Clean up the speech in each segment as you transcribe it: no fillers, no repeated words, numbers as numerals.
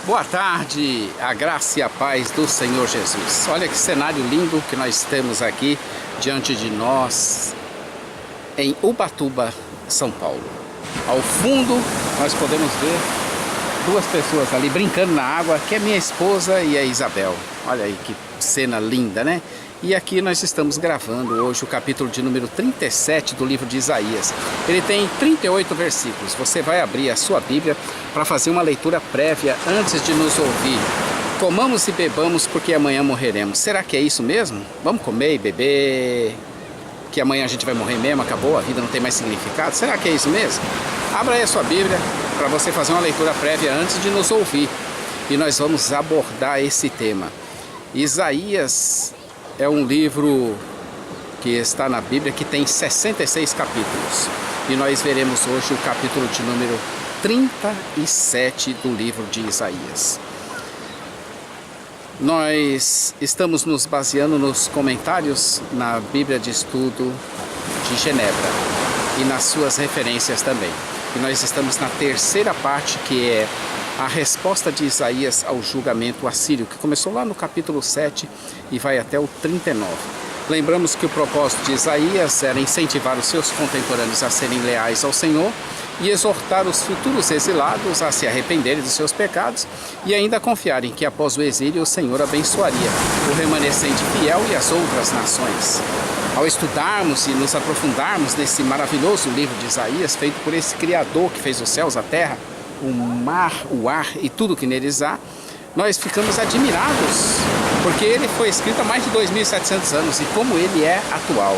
Boa tarde, a graça e a paz do Senhor Jesus. Olha que cenário lindo que nós temos aqui diante de nós em Ubatuba, São Paulo. Ao fundo nós podemos ver duas pessoas ali brincando na água, que é minha esposa e a Isabel. Olha aí que cena linda, né? E aqui nós estamos gravando hoje o capítulo de número 37 do livro de Isaías. Ele tem 38 versículos. Você vai abrir a sua Bíblia para fazer uma leitura prévia antes de nos ouvir. Comamos e bebamos porque amanhã morreremos. Será que é isso mesmo? Vamos comer e beber, que amanhã a gente vai morrer mesmo, acabou, a vida não tem mais significado? Será que é isso mesmo? Abra aí a sua Bíblia para você fazer uma leitura prévia antes de nos ouvir. E nós vamos abordar esse tema. Isaías é um livro que está na Bíblia que tem 66 capítulos. E nós veremos hoje o capítulo de número 37 do livro de Isaías. Nós estamos nos baseando nos comentários na Bíblia de Estudo de Genebra e nas suas referências também. E nós estamos na terceira parte, que é a resposta de Isaías ao julgamento assírio, que começou lá no capítulo 7 e vai até o 39. Lembramos que o propósito de Isaías era incentivar os seus contemporâneos a serem leais ao Senhor e exortar os futuros exilados a se arrependerem dos seus pecados e ainda confiarem que após o exílio o Senhor abençoaria o remanescente fiel e as outras nações. Ao estudarmos e nos aprofundarmos nesse maravilhoso livro de Isaías, feito por esse Criador que fez os céus, a terra, o mar, o ar e tudo que neles há, nós ficamos admirados, porque ele foi escrito há mais de 2.700 anos e como ele é atual.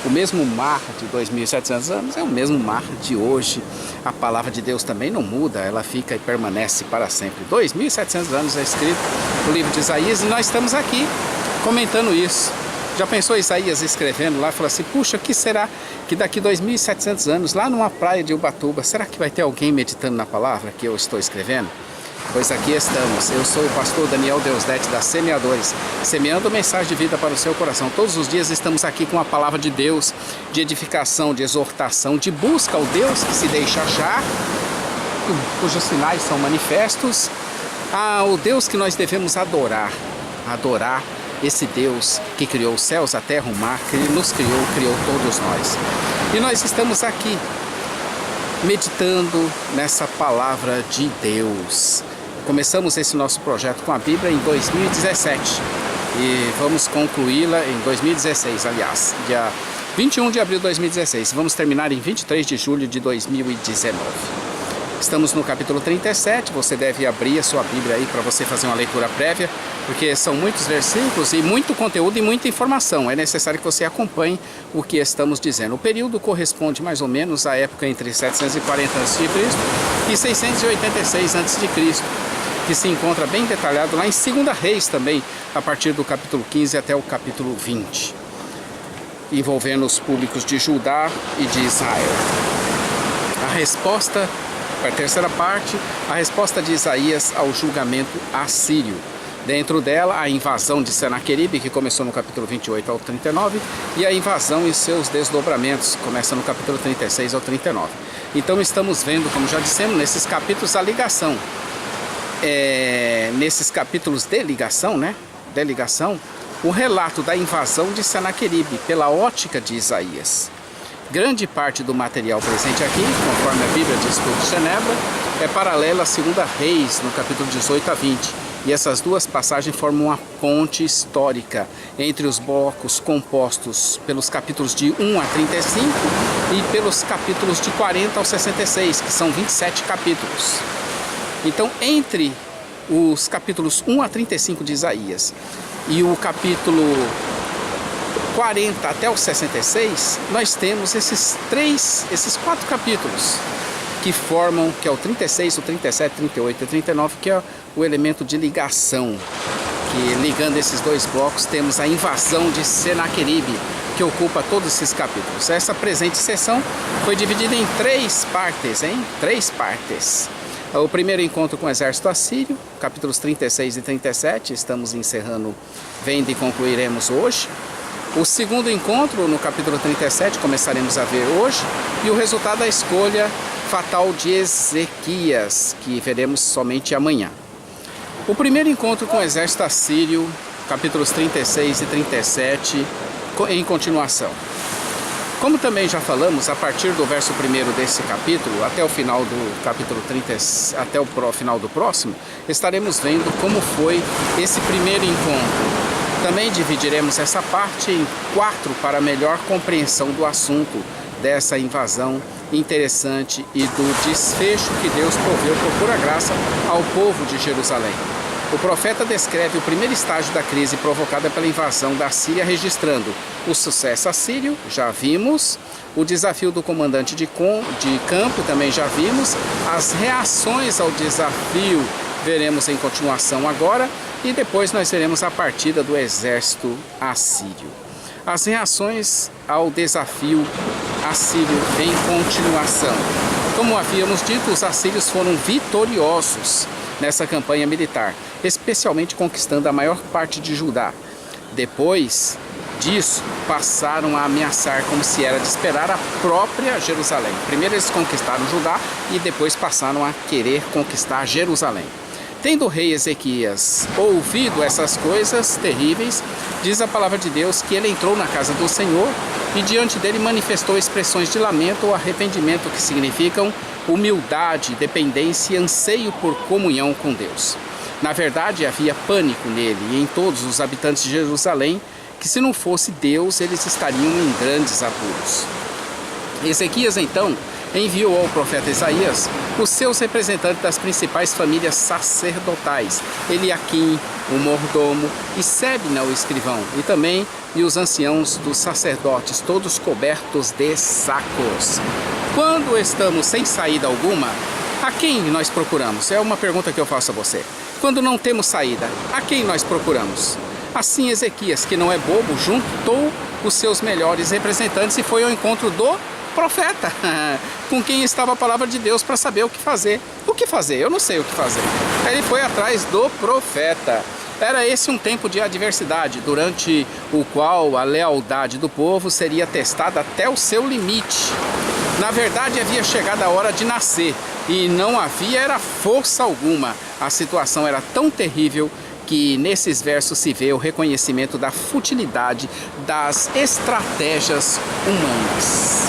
O mesmo mar de 2.700 anos é o mesmo mar de hoje. A palavra de Deus também não muda, ela fica e permanece para sempre. 2.700 anos é escrito o livro de Isaías e nós estamos aqui comentando isso. Já pensou Isaías escrevendo lá, falou assim, puxa, o que será que daqui 2.700 anos, lá numa praia de Ubatuba, será que vai ter alguém meditando na palavra que eu estou escrevendo? Pois aqui estamos, eu sou o pastor Daniel Deusdete da Semeadores, semeando mensagem de vida para o seu coração. Todos os dias estamos aqui com a palavra de Deus, de edificação, de exortação, de busca ao Deus que se deixa achar, cujos sinais são manifestos, ao Deus que nós devemos adorar esse Deus que criou os céus, a terra, o mar, que nos criou todos nós. E nós estamos aqui meditando nessa palavra de Deus. Começamos esse nosso projeto com a Bíblia em 2017 e vamos concluí-la em 2016, aliás, dia 21 de abril de 2016. Vamos terminar em 23 de julho de 2019. Estamos no capítulo 37, você deve abrir a sua Bíblia aí para você fazer uma leitura prévia, porque são muitos versículos e muito conteúdo e muita informação. É necessário que você acompanhe o que estamos dizendo. O período corresponde mais ou menos à época entre 740 a.C. e 686 a.C., que se encontra bem detalhado lá em 2 Reis também, a partir do capítulo 15 até o capítulo 20, envolvendo os públicos de Judá e de Israel. A resposta, para a terceira parte, a resposta de Isaías ao julgamento assírio. Dentro dela, a invasão de Senaqueribe, que começou no capítulo 28 ao 39, e a invasão e seus desdobramentos, começa no capítulo 36 ao 39. Então estamos vendo, como já dissemos, nesses capítulos a ligação. Nesses capítulos de ligação, o relato da invasão de Senaqueribe pela ótica de Isaías. Grande parte do material presente aqui, conforme a Bíblia de Estudo de Genebra, é paralela a 2 Reis, no capítulo 18 a 20. E essas duas passagens formam uma ponte histórica entre os blocos compostos pelos capítulos de 1 a 35 e pelos capítulos de 40 ao 66, que são 27 capítulos. Então, entre os capítulos 1 a 35 de Isaías e o capítulo 40 até o 66, nós temos esses 4 capítulos que formam, que é o 36, o 37, 38 e o 39, que é o elemento de ligação, que ligando esses dois blocos temos a invasão de Senaqueribe, que ocupa todos esses capítulos. Essa presente sessão foi dividida em 3 partes, O primeiro encontro com o exército assírio, capítulos 36 e 37, estamos encerrando, vendo e concluiremos hoje. O segundo encontro, no capítulo 37, começaremos a ver hoje, e o resultado da escolha fatal de Ezequias, que veremos somente amanhã. O primeiro encontro com o exército assírio, capítulos 36 e 37, em continuação. Como também já falamos, a partir do verso 1 desse capítulo, até o final do capítulo 30, até o final do próximo, estaremos vendo como foi esse primeiro encontro. Também dividiremos essa parte em 4 para melhor compreensão do assunto dessa invasão interessante e do desfecho que Deus proveu por pura graça ao povo de Jerusalém. O profeta descreve o primeiro estágio da crise provocada pela invasão da Síria, registrando o sucesso assírio, já vimos, o desafio do comandante de campo, também já vimos, as reações ao desafio, veremos em continuação agora, e depois nós veremos a partida do exército assírio. As reações ao desafio assírio em continuação. Como havíamos dito, os assírios foram vitoriosos nessa campanha militar, especialmente conquistando a maior parte de Judá. Depois disso, passaram a ameaçar, como se era de esperar, a própria Jerusalém. Primeiro eles conquistaram Judá e depois passaram a querer conquistar Jerusalém. Tendo o rei Ezequias ouvido essas coisas terríveis, diz a palavra de Deus que ele entrou na casa do Senhor e diante dele manifestou expressões de lamento ou arrependimento, que significam humildade, dependência e anseio por comunhão com Deus. Na verdade, havia pânico nele e em todos os habitantes de Jerusalém, que se não fosse Deus, eles estariam em grandes apuros. Ezequias, então, enviou ao profeta Isaías os seus representantes das principais famílias sacerdotais, Eliaquim, o mordomo, e Sebna, o escrivão, e também os anciãos dos sacerdotes, todos cobertos de sacos. Quando estamos sem saída alguma, a quem nós procuramos? É uma pergunta que eu faço a você. Quando não temos saída, a quem nós procuramos? Assim, Ezequias, que não é bobo, juntou os seus melhores representantes e foi ao encontro do profeta, com quem estava a palavra de Deus, para saber o que fazer. O que fazer? Eu não sei o que fazer. Ele foi atrás do profeta. Era esse um tempo de adversidade, durante o qual a lealdade do povo seria testada até o seu limite. Na verdade, havia chegado a hora de nascer e não havia era força alguma. A situação era tão terrível que nesses versos se vê o reconhecimento da futilidade das estratégias humanas.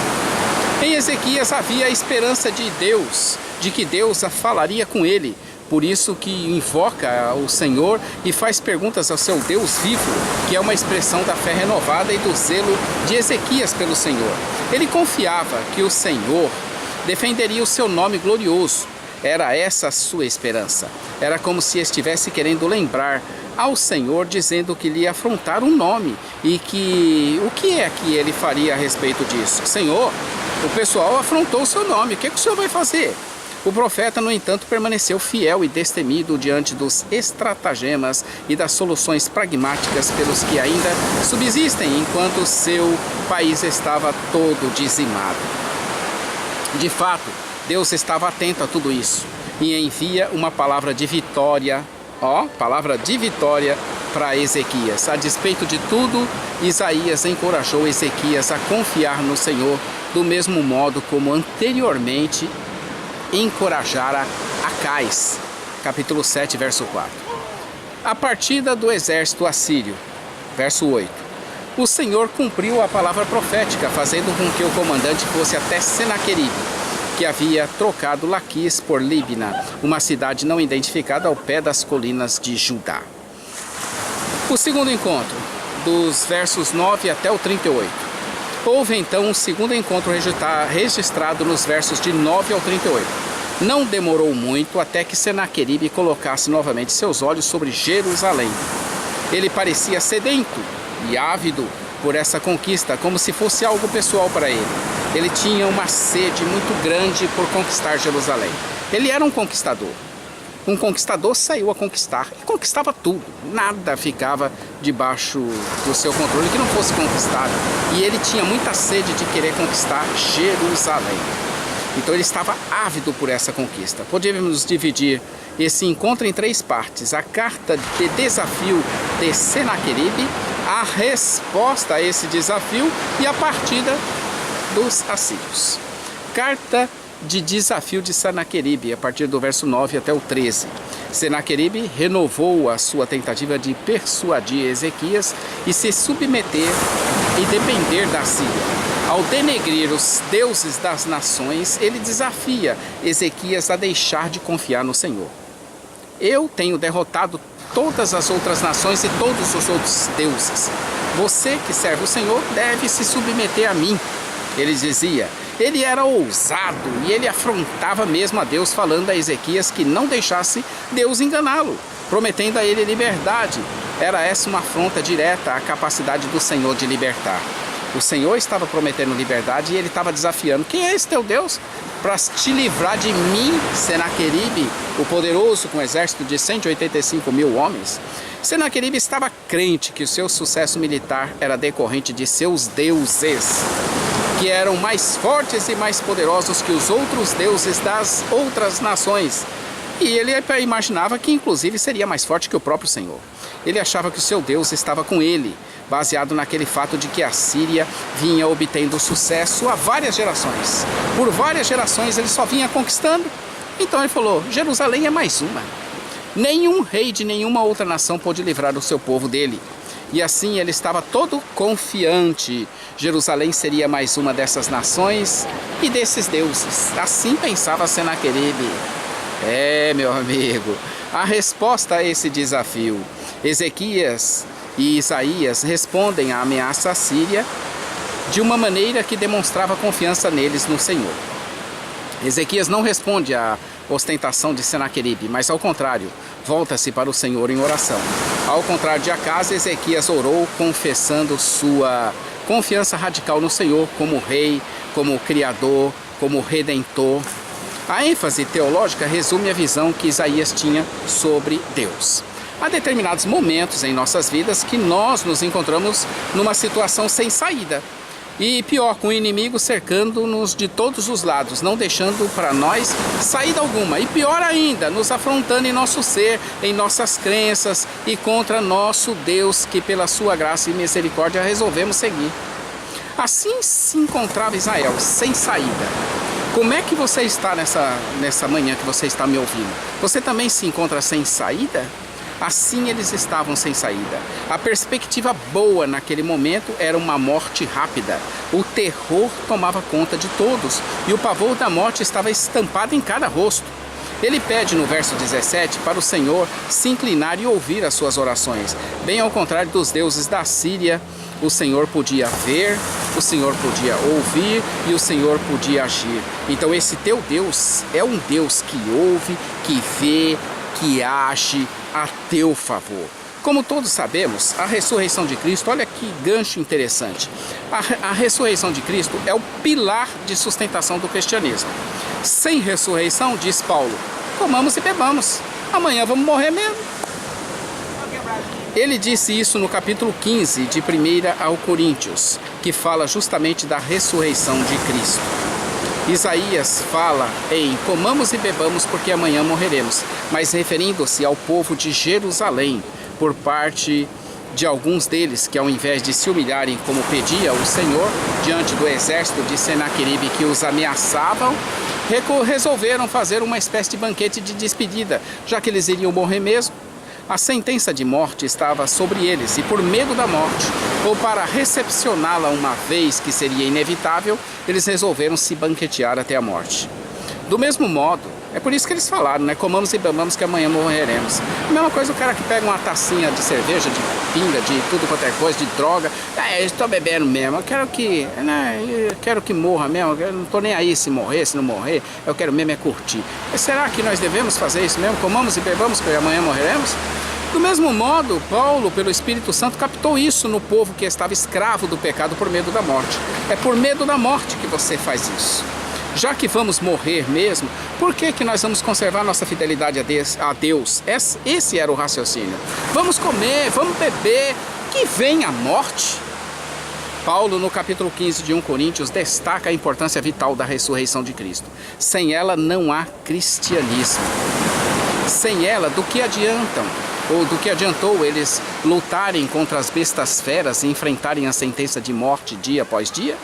Em Ezequias havia a esperança de Deus, de que Deus falaria com ele. Por isso que invoca o Senhor e faz perguntas ao seu Deus vivo, que é uma expressão da fé renovada e do zelo de Ezequias pelo Senhor. Ele confiava que o Senhor defenderia o seu nome glorioso. Era essa a sua esperança. Era como se estivesse querendo lembrar ao Senhor, dizendo que lhe ia afrontar um nome e que o que é que ele faria a respeito disso? Senhor, o pessoal afrontou o seu nome, o que é que o Senhor vai fazer? O profeta, no entanto, permaneceu fiel e destemido diante dos estratagemas e das soluções pragmáticas pelos que ainda subsistem, enquanto seu país estava todo dizimado. De fato, Deus estava atento a tudo isso e envia uma palavra de vitória, para Ezequias. A despeito de tudo, Isaías encorajou Ezequias a confiar no Senhor do mesmo modo como anteriormente encorajara Acais. Capítulo 7, verso 4. A partida do exército assírio. Verso 8. O Senhor cumpriu a palavra profética, fazendo com que o comandante fosse até Senaqueribe, que havia trocado Laquis por Libna, uma cidade não identificada ao pé das colinas de Judá. O segundo encontro, dos versos 9 até o 38. Houve então um segundo encontro registrado nos versos de 9 ao 38. Não demorou muito até que Senaqueribe colocasse novamente seus olhos sobre Jerusalém. Ele parecia sedento e ávido por essa conquista, como se fosse algo pessoal para ele. Ele tinha uma sede muito grande por conquistar Jerusalém. Ele era um conquistador. Um conquistador saiu a conquistar e conquistava tudo. Nada ficava debaixo do seu controle que não fosse conquistado. E ele tinha muita sede de querer conquistar Jerusalém. Então ele estava ávido por essa conquista. Podemos dividir esse encontro em 3 partes. A carta de desafio de Senaqueribe, a resposta a esse desafio e a partida dos assírios. Carta de desafio de Senaqueribe, a partir do verso 9 até o 13. Senaqueribe renovou a sua tentativa de persuadir Ezequias e se submeter e depender da Síria. Ao denegrir os deuses das nações, ele desafia Ezequias a deixar de confiar no Senhor. Eu tenho derrotado todas as outras nações e todos os outros deuses. Você que serve o Senhor deve se submeter a mim. Ele dizia. Ele era ousado e ele afrontava mesmo a Deus, falando a Ezequias que não deixasse Deus enganá-lo, prometendo a ele liberdade. Era essa uma afronta direta à capacidade do Senhor de libertar. O Senhor estava prometendo liberdade e ele estava desafiando. Quem é esse teu Deus? Para te livrar de mim, Senaqueribe, o poderoso com um exército de 185 mil homens. Senaqueribe estava crente que o seu sucesso militar era decorrente de seus deuses, que eram mais fortes e mais poderosos que os outros deuses das outras nações. E ele imaginava que inclusive seria mais forte que o próprio Senhor. Ele achava que o seu Deus estava com ele, baseado naquele fato de que a Síria vinha obtendo sucesso há várias gerações. Por várias gerações ele só vinha conquistando. Então ele falou, Jerusalém é mais uma. Nenhum rei de nenhuma outra nação pôde livrar o seu povo dele. E assim ele estava todo confiante. Jerusalém seria mais uma dessas nações e desses deuses. Assim pensava Senaqueribe. Meu amigo, a resposta a esse desafio. Ezequias e Isaías respondem à ameaça assíria de uma maneira que demonstrava confiança neles no Senhor. Ezequias não responde à ostentação de Senaqueribe, mas ao contrário, volta-se para o Senhor em oração. Ao contrário de Acas, Ezequias orou confessando sua confiança radical no Senhor como rei, como criador, como redentor. A ênfase teológica resume a visão que Isaías tinha sobre Deus. Há determinados momentos em nossas vidas que nós nos encontramos numa situação sem saída. E pior, com o inimigo cercando-nos de todos os lados, não deixando para nós saída alguma. E pior ainda, nos afrontando em nosso ser, em nossas crenças e contra nosso Deus, que pela sua graça e misericórdia resolvemos seguir. Assim se encontrava Israel, sem saída. Como é que você está nessa manhã que você está me ouvindo? Você também se encontra sem saída? Assim eles estavam sem saída. A perspectiva boa naquele momento era uma morte rápida. O terror tomava conta de todos e o pavor da morte estava estampado em cada rosto. Ele pede no verso 17 para o Senhor se inclinar e ouvir as suas orações. Bem ao contrário dos deuses da Síria, o Senhor podia ver, o Senhor podia ouvir e o Senhor podia agir. Então esse teu Deus é um Deus que ouve, que vê, que age a teu favor. Como todos sabemos, a ressurreição de Cristo, olha que gancho interessante. A ressurreição de Cristo é o pilar de sustentação do cristianismo. Sem ressurreição, diz Paulo, comamos e bebamos, amanhã vamos morrer mesmo. Ele disse isso no capítulo 15 de 1 ao Coríntios, que fala justamente da ressurreição de Cristo. Isaías fala em comamos e bebamos porque amanhã morreremos, mas referindo-se ao povo de Jerusalém, por parte de alguns deles que ao invés de se humilharem como pedia o Senhor, diante do exército de Senaqueribe que os ameaçavam, resolveram fazer uma espécie de banquete de despedida, já que eles iriam morrer mesmo. A sentença de morte estava sobre eles e por medo da morte, ou para recepcioná-la uma vez que seria inevitável, eles resolveram se banquetear até a morte. Do mesmo modo, é por isso que eles falaram, né? Comamos e bebamos que amanhã morreremos. A mesma coisa o cara que pega uma tacinha de cerveja, de pinga, de tudo quanto é coisa, de droga. Eu estou bebendo mesmo, eu quero que morra mesmo, eu não estou nem aí se morrer, se não morrer, eu quero mesmo é curtir. Mas será que nós devemos fazer isso mesmo? Comamos e bebamos que amanhã morreremos? Do mesmo modo, Paulo, pelo Espírito Santo, captou isso no povo que estava escravo do pecado por medo da morte. É por medo da morte que você faz isso. Já que vamos morrer mesmo, por que nós vamos conservar nossa fidelidade a Deus? Esse era o raciocínio. Vamos comer, vamos beber, que vem a morte. Paulo, no capítulo 15 de 1 Coríntios, destaca a importância vital da ressurreição de Cristo. Sem ela não há cristianismo. Sem ela, do que adiantam? Ou do que adiantou eles lutarem contra as bestas feras e enfrentarem a sentença de morte dia após dia?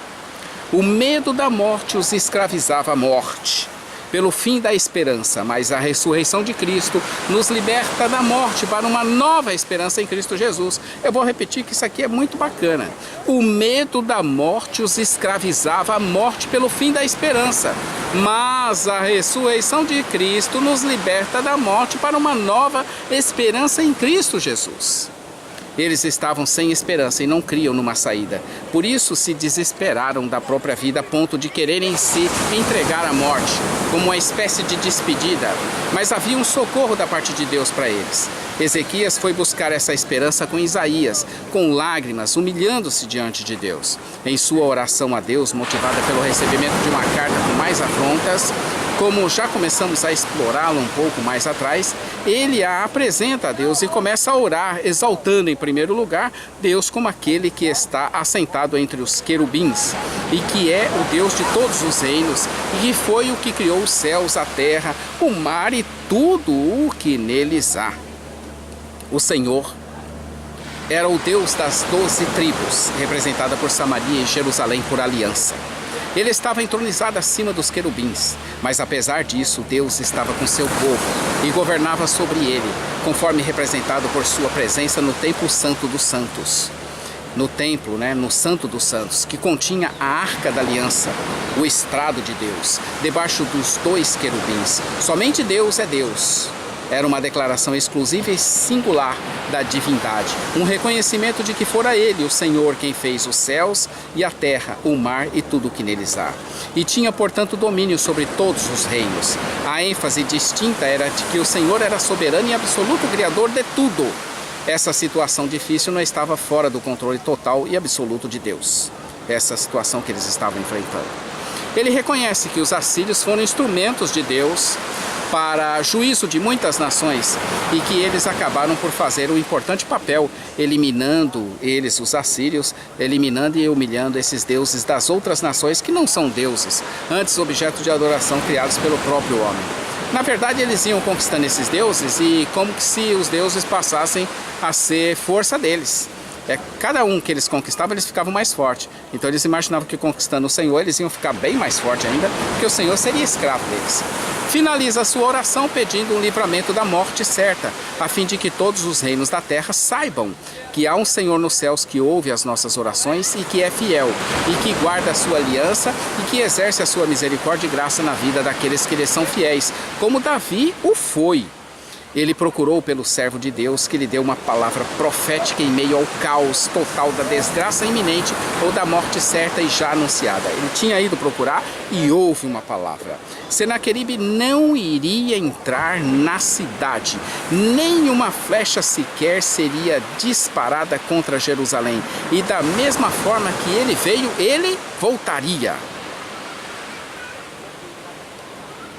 O medo da morte os escravizava à morte. pelo fim da esperança, mas a ressurreição de Cristo nos liberta da morte para uma nova esperança em Cristo Jesus. Eu vou repetir que isso aqui é muito bacana. O medo da morte os escravizava à morte pelo fim da esperança, mas a ressurreição de Cristo nos liberta da morte para uma nova esperança em Cristo Jesus. Eles estavam sem esperança e não criam numa saída. Por isso se desesperaram da própria vida a ponto de quererem se entregar à morte, como uma espécie de despedida. Mas havia um socorro da parte de Deus para eles. Ezequias foi buscar essa esperança com Isaías, com lágrimas, humilhando-se diante de Deus. Em sua oração a Deus, motivada pelo recebimento de uma carta com mais afrontas, como já começamos a explorá-lo um pouco mais atrás, ele a apresenta a Deus e começa a orar, exaltando em primeiro lugar Deus como aquele que está assentado entre os querubins e que é o Deus de todos os reinos e que foi o que criou os céus, a terra, o mar e tudo o que neles há. O Senhor era o Deus das 12 tribos, representada por Samaria e Jerusalém por aliança. Ele estava entronizado acima dos querubins, mas apesar disso, Deus estava com seu povo e governava sobre ele, conforme representado por sua presença no templo santo dos santos. No templo, no Santo dos Santos, que continha a Arca da Aliança, o estrado de Deus, debaixo dos 2 querubins. Somente Deus é Deus. Era uma declaração exclusiva e singular da divindade, um reconhecimento de que fora Ele, o Senhor, quem fez os céus e a terra, o mar e tudo o que neles há. E tinha, portanto, domínio sobre todos os reinos. A ênfase distinta era de que o Senhor era soberano e absoluto criador de tudo. Essa situação difícil não estava fora do controle total e absoluto de Deus. Essa situação que eles estavam enfrentando. Ele reconhece que os assírios foram instrumentos de Deus para juízo de muitas nações e que eles acabaram por fazer um importante papel, eliminando eles, os assírios, eliminando e humilhando esses deuses das outras nações que não são deuses, antes objetos de adoração criados pelo próprio homem. Na verdade, eles iam conquistando esses deuses e como que se os deuses passassem a ser força deles. Cada um que eles conquistavam, eles ficavam mais fortes. Então eles imaginavam que conquistando o Senhor, eles iam ficar bem mais fortes ainda, porque o Senhor seria escravo deles. Finaliza a sua oração pedindo um livramento da morte certa, a fim de que todos os reinos da terra saibam que há um Senhor nos céus que ouve as nossas orações e que é fiel, e que guarda a sua aliança e que exerce a sua misericórdia e graça na vida daqueles que lhe são fiéis, como Davi o foi. Ele procurou pelo servo de Deus que lhe deu uma palavra profética em meio ao caos total da desgraça iminente ou da morte certa e já anunciada. Ele tinha ido procurar e houve uma palavra. Senaqueribe não iria entrar na cidade, nem uma flecha sequer seria disparada contra Jerusalém. E da mesma forma que ele veio, ele voltaria.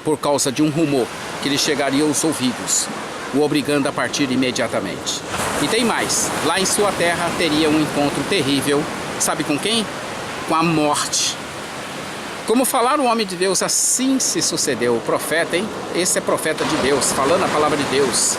Por causa de um rumor que lhe chegaria aos ouvidos, o obrigando a partir imediatamente. E tem mais, lá em sua terra teria um encontro terrível, sabe com quem? Com a morte. Como falar o homem de Deus, assim se sucedeu. O profeta, hein? Esse é profeta de Deus, falando a palavra de Deus.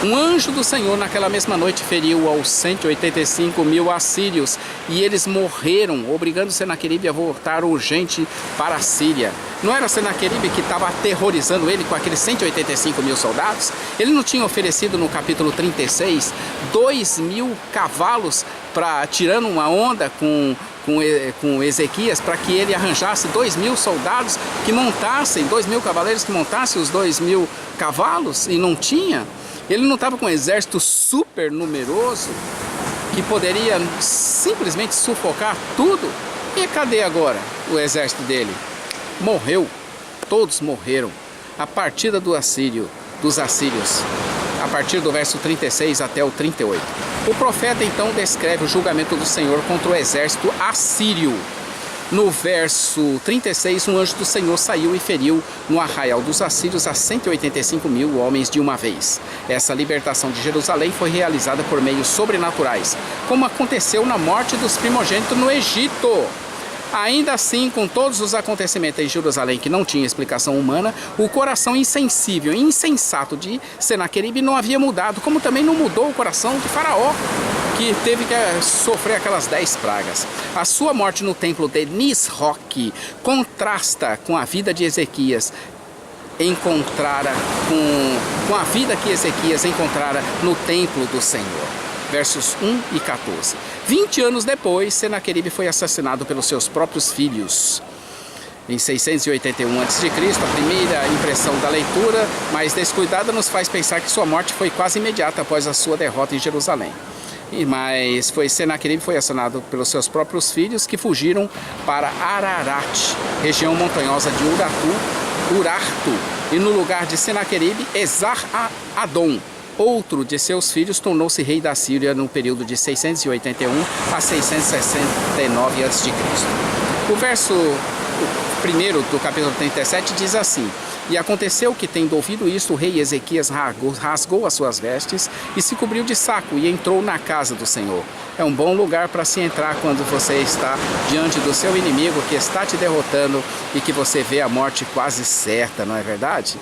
Um anjo do Senhor naquela mesma noite feriu aos 185.000 assírios e eles morreram, obrigando Senaqueribe a voltar urgente para a Síria. Não era Senaqueribe que estava aterrorizando ele com aqueles 185.000 soldados? Ele não tinha oferecido no capítulo 36 2.000 cavalos para tirando uma onda com Ezequias para que ele arranjasse 2.000 soldados que montassem, 2.000 cavaleiros que montassem os 2.000 cavalos e não tinha? Ele não estava com um exército super numeroso que poderia simplesmente sufocar tudo? E cadê agora o exército dele? Morreu. Todos morreram. A partida dos assírios, a partir do verso 36 até o 38. O profeta então descreve o julgamento do Senhor contra o exército assírio. No verso 36, um anjo do Senhor saiu e feriu no arraial dos assírios a 185.000 homens de uma vez. Essa libertação de Jerusalém foi realizada por meios sobrenaturais, como aconteceu na morte dos primogênitos no Egito. Ainda assim, com todos os acontecimentos em Jerusalém que não tinha explicação humana, o coração insensível e insensato de Senaqueribe não havia mudado, como também não mudou o coração de Faraó, que teve que sofrer aquelas 10 pragas. A sua morte no templo de Nisroque contrasta com a vida de Ezequias, encontrara com a vida que Ezequias encontrara no templo do Senhor. Versos 1 e 14. 20 anos depois, Senaqueribe foi assassinado pelos seus próprios filhos. Em 681 a.C., a primeira impressão da leitura mais descuidada nos faz pensar que sua morte foi quase imediata após a sua derrota em Jerusalém. Mas Senaqueribe foi assassinado pelos seus próprios filhos, que fugiram para Ararat, região montanhosa de Urartu, e no lugar de Senaqueribe, Esar-Adon, outro de seus filhos, tornou-se rei da Síria no período de 681 a 669 a.C. O verso 1 do capítulo 37 diz assim: E aconteceu que, tendo ouvido isto, o rei Ezequias rasgou as suas vestes e se cobriu de saco e entrou na casa do Senhor. É um bom lugar para se entrar quando você está diante do seu inimigo que está te derrotando e que você vê a morte quase certa, não é verdade?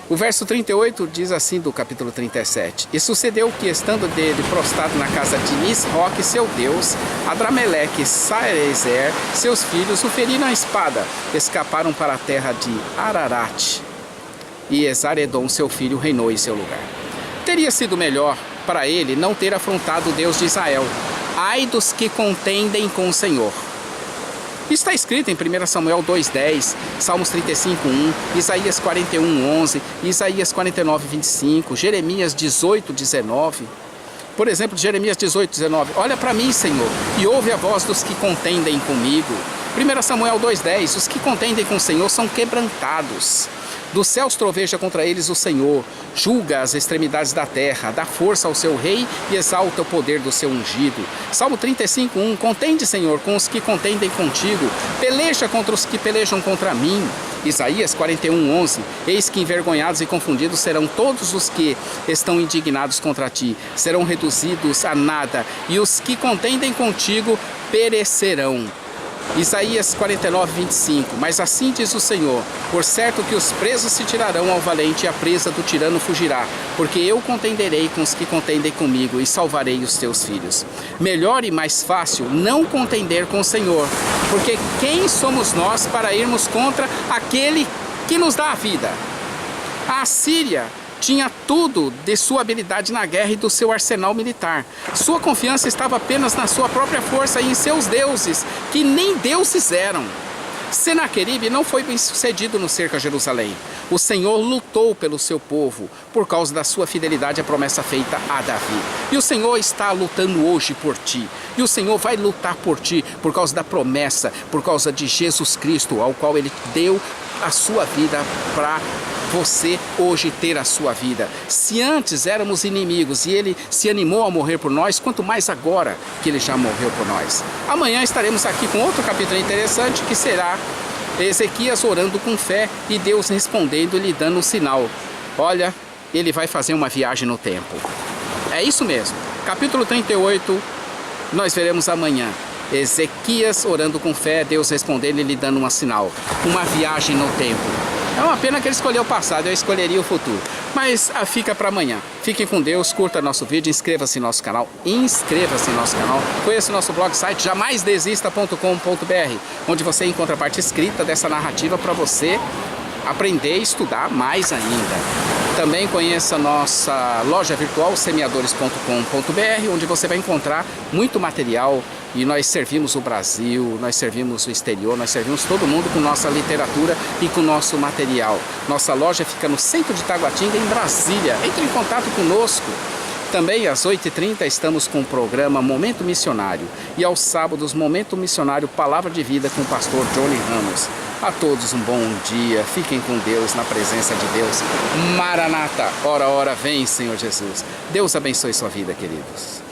O verso 38 diz assim do capítulo 37: E sucedeu que, estando dele prostrado na casa de Nisroque, seu Deus, Adrameleque e Sarezer, seus filhos, o feriram a espada, escaparam para a terra de Ararat, e Esar-Edom, seu filho, reinou em seu lugar. Teria sido melhor para ele não ter afrontado o Deus de Israel. Ai dos que contendem com o Senhor. Está escrito em 1 Samuel 2,10, Salmos 35,1, Isaías 41,11, Isaías 49,25, Jeremias 18,19. Por exemplo, Jeremias 18,19, olha para mim, Senhor, e ouve a voz dos que contendem comigo. 1 Samuel 2,10, os que contendem com o Senhor são quebrantados. Dos céus troveja contra eles o Senhor, julga as extremidades da terra, dá força ao seu rei e exalta o poder do seu ungido. Salmo 35,1, contende, Senhor, com os que contendem contigo, peleja contra os que pelejam contra mim. Isaías 41,11, eis que envergonhados e confundidos serão todos os que estão indignados contra ti, serão reduzidos a nada, e os que contendem contigo perecerão. Isaías 49,25, mas assim diz o Senhor, por certo que os presos se tirarão ao valente e a presa do tirano fugirá, porque eu contenderei com os que contendem comigo e salvarei os teus filhos. Melhor e mais fácil não contender com o Senhor, porque quem somos nós para irmos contra aquele que nos dá a vida? A Assíria tinha tudo de sua habilidade na guerra e do seu arsenal militar. Sua confiança estava apenas na sua própria força e em seus deuses, que nem deuses eram. Senaqueribe não foi bem sucedido no cerco a Jerusalém. O Senhor lutou pelo seu povo por causa da sua fidelidade à promessa feita a Davi. E o Senhor está lutando hoje por ti. E o Senhor vai lutar por ti por causa da promessa, por causa de Jesus Cristo, ao qual Ele deu a sua vida para você hoje ter a sua vida. Se antes éramos inimigos e Ele se animou a morrer por nós, quanto mais agora que Ele já morreu por nós. Amanhã estaremos aqui com outro capítulo interessante, que será Ezequias orando com fé e Deus respondendo, lhe dando um sinal. Olha, ele vai fazer uma viagem no tempo. É isso mesmo. Capítulo 38, nós veremos amanhã. Ezequias orando com fé, Deus respondendo e lhe dando um sinal. Uma viagem no tempo. É uma pena que ele escolheu o passado, eu escolheria o futuro. Mas fica para amanhã. Fiquem com Deus, curta nosso vídeo, inscreva-se no nosso canal. Conheça o nosso blog site jamaisdesista.com.br, onde você encontra a parte escrita dessa narrativa para você aprender e estudar mais ainda. Também conheça a nossa loja virtual, semeadores.com.br, onde você vai encontrar muito material. E nós servimos o Brasil, nós servimos o exterior, nós servimos todo mundo com nossa literatura e com nosso material. Nossa loja fica no centro de Taguatinga, em Brasília. Entre em contato conosco. Também às 8h30 estamos com o programa Momento Missionário. E aos sábados, Momento Missionário Palavra de Vida com o pastor Johnny Ramos. A todos um bom dia, fiquem com Deus, na presença de Deus. Maranata, ora, ora, vem, Senhor Jesus. Deus abençoe sua vida, queridos.